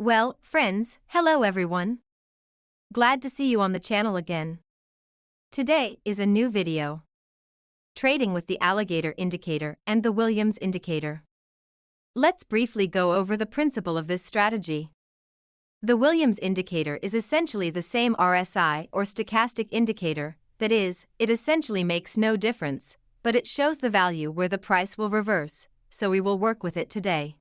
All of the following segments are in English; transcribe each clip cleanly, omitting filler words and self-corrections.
Well, friends, hello everyone. Glad to see you on the channel again. Today is a new video. Trading with the alligator indicator and the Williams indicator. Let's briefly go over the principle of this strategy. The Williams indicator is essentially the same RSI or stochastic indicator, that is, it essentially makes no difference, but it shows the value where the price will reverse, so we will work with it today.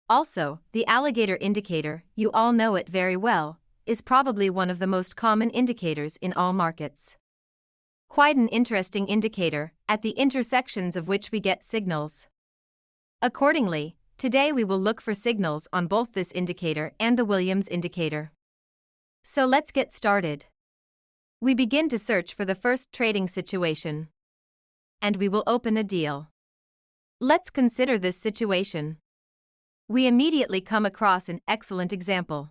Also, the alligator indicator, you all know it very well, is probably one of the most common indicators in all markets. Quite an interesting indicator, at the intersections of which we get signals. Accordingly, today we will look for signals on both this indicator and the Williams indicator. So let's get started. We begin to search for the first trading situation. And we will open a deal. Let's consider this situation. We immediately come across an excellent example.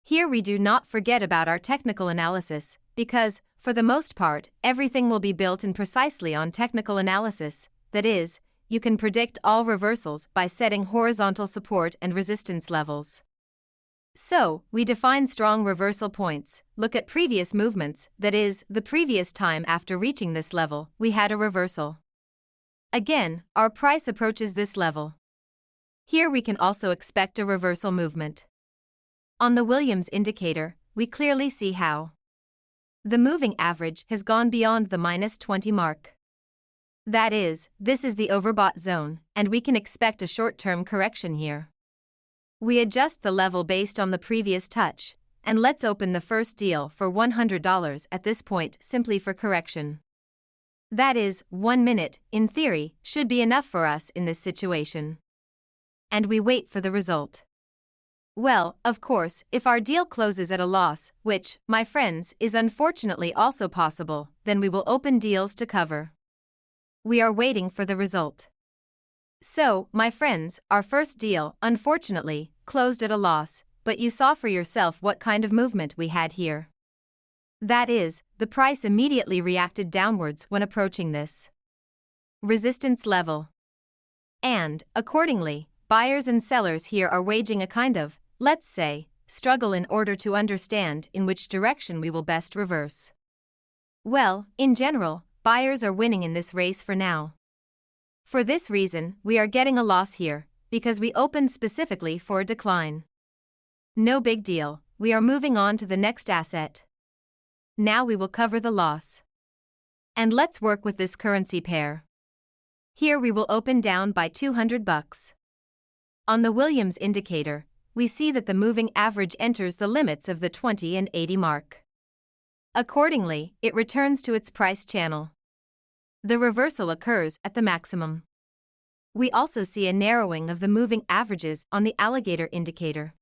Here we do not forget about our technical analysis, because, for the most part, everything will be built in precisely on technical analysis, that is, you can predict all reversals by setting horizontal support and resistance levels. So, we define strong reversal points, look at previous movements, that is, the previous time after reaching this level, we had a reversal. Again, our price approaches this level. Here we can also expect a reversal movement. On the Williams indicator, we clearly see how the moving average has gone beyond the -20 mark. That is, this is the overbought zone, and we can expect a short-term correction here. We adjust the level based on the previous touch, and let's open the first deal for $100 at this point simply for correction. That is, 1 minute, in theory, should be enough for us in this situation. And we wait for the result. Well, of course, if our deal closes at a loss, which, my friends, is unfortunately also possible, then we will open deals to cover. We are waiting for the result. So, my friends, our first deal, unfortunately, closed at a loss, but you saw for yourself what kind of movement we had here. That is, the price immediately reacted downwards when approaching this resistance level. And, accordingly, buyers and sellers here are waging a kind of, let's say, struggle in order to understand in which direction we will best reverse. Well, in general, buyers are winning in this race for now. For this reason, we are getting a loss here, because we opened specifically for a decline. No big deal, we are moving on to the next asset. Now we will cover the loss. And let's work with this currency pair. Here we will open down by $200. On the Williams indicator, we see that the moving average enters the limits of the 20 and 80 mark. Accordingly, it returns to its price channel. The reversal occurs at the maximum. We also see a narrowing of the moving averages on the alligator indicator.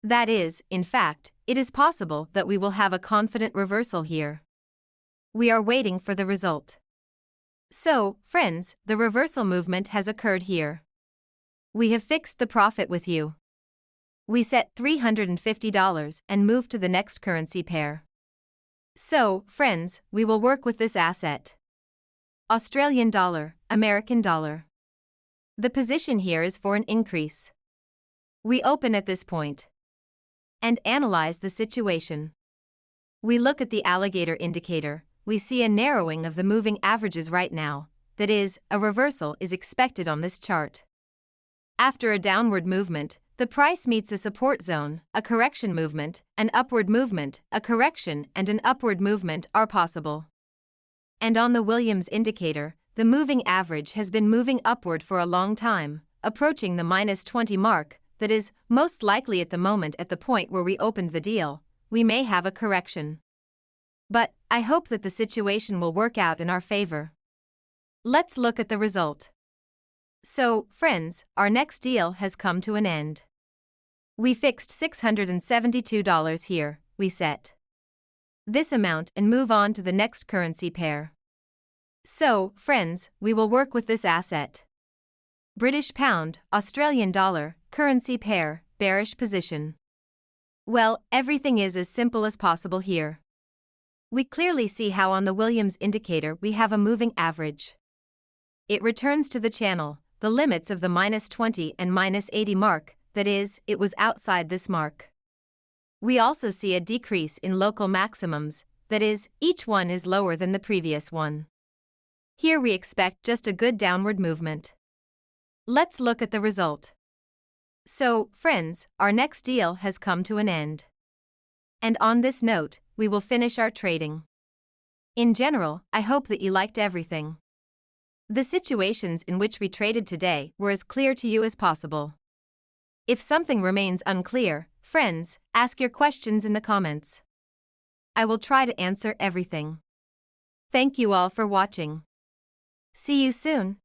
That is, in fact, it is possible that we will have a confident reversal here. We are waiting for the result. So, friends, the reversal movement has occurred here. We have fixed the profit with you. We set $350 and move to the next currency pair. So, friends, we will work with this asset. Australian dollar, American dollar. The position here is for an increase. We open at this point and analyze the situation. We look at the alligator indicator, we see a narrowing of the moving averages right now, that is, a reversal is expected on this chart. After a downward movement, the price meets a support zone, a correction movement, an upward movement, a correction and an upward movement are possible. And on the Williams indicator, the moving average has been moving upward for a long time, approaching the -20 mark, that is, most likely at the moment at the point where we opened the deal, we may have a correction. But, I hope that the situation will work out in our favor. Let's look at the result. So, friends, our next deal has come to an end. We fixed $672 here, we set this amount and move on to the next currency pair. So, friends, we will work with this asset. British pound, Australian dollar, currency pair, bearish position. Well, everything is as simple as possible here. We clearly see how on the Williams indicator we have a moving average. It returns to the channel, the limits of the -20 and -80 mark, that is, it was outside this mark. We also see a decrease in local maximums, that is, each one is lower than the previous one. Here we expect just a good downward movement. Let's look at the result. So, friends, our next deal has come to an end. And on this note, we will finish our trading. In general, I hope that you liked everything. The situations in which we traded today were as clear to you as possible. If something remains unclear, friends, ask your questions in the comments. I will try to answer everything. Thank you all for watching. See you soon.